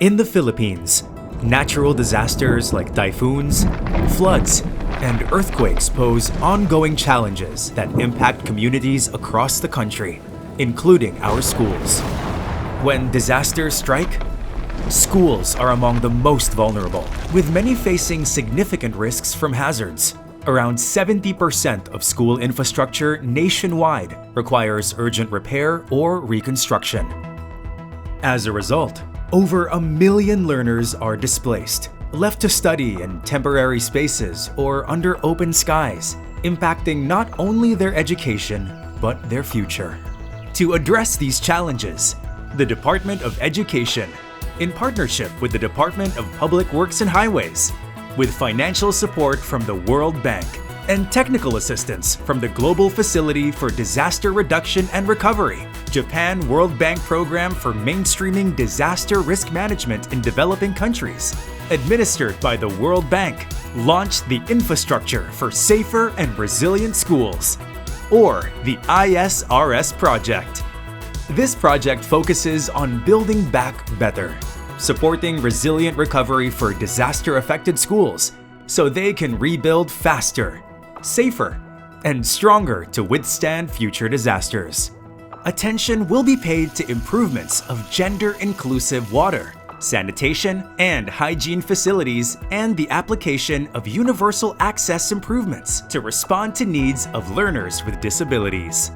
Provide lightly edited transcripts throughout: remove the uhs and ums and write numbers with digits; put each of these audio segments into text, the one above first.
In the Philippines, natural disasters like typhoons, floods, and earthquakes pose ongoing challenges that impact communities across the country, including our schools. When disasters strike, schools are among the most vulnerable, with many facing significant risks from hazards. Around 70% of school infrastructure nationwide requires urgent repair or reconstruction. As a result, over 1 million learners are displaced, left to study in temporary spaces or under open skies, impacting not only their education, but their future. To address these challenges, the Department of Education, in partnership with the Department of Public Works and Highways, with financial support from the World Bank and technical assistance from the Global Facility for Disaster Reduction and Recovery, Japan World Bank Program for Mainstreaming Disaster Risk Management in Developing Countries, administered by the World Bank, launched the Infrastructure for Safer and Resilient Schools, or the ISRS project. This project focuses on building back better, supporting resilient recovery for disaster-affected schools so they can rebuild faster, safer, and stronger to withstand future disasters. Attention will be paid to improvements of gender-inclusive water, sanitation, and hygiene facilities, and the application of universal access improvements to respond to needs of learners with disabilities.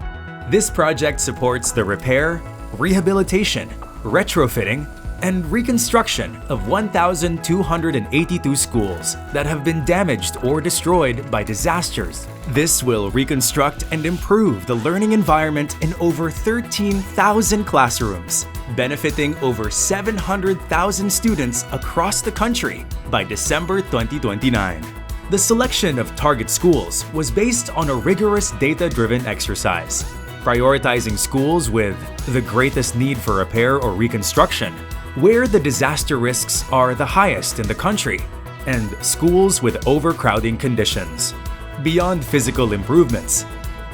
This project supports the repair, rehabilitation, retrofitting, and reconstruction of 1,282 schools that have been damaged or destroyed by disasters. This will reconstruct and improve the learning environment in over 13,000 classrooms, benefiting over 700,000 students across the country by December 2029. The selection of target schools was based on a rigorous data-driven exercise, prioritizing schools with the greatest need for repair or reconstruction, where the disaster risks are the highest in the country, and schools with overcrowding conditions. Beyond physical improvements,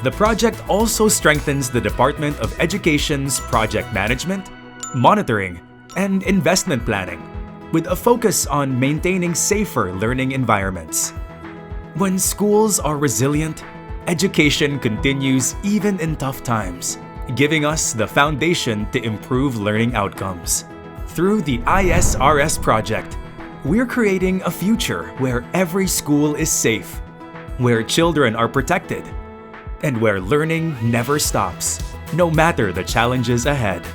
the project also strengthens the Department of Education's project management, monitoring, and investment planning, with a focus on maintaining safer learning environments. When schools are resilient, education continues even in tough times, giving us the foundation to improve learning outcomes. Through the ISRS project, we're creating a future where every school is safe, where children are protected, and where learning never stops, no matter the challenges ahead.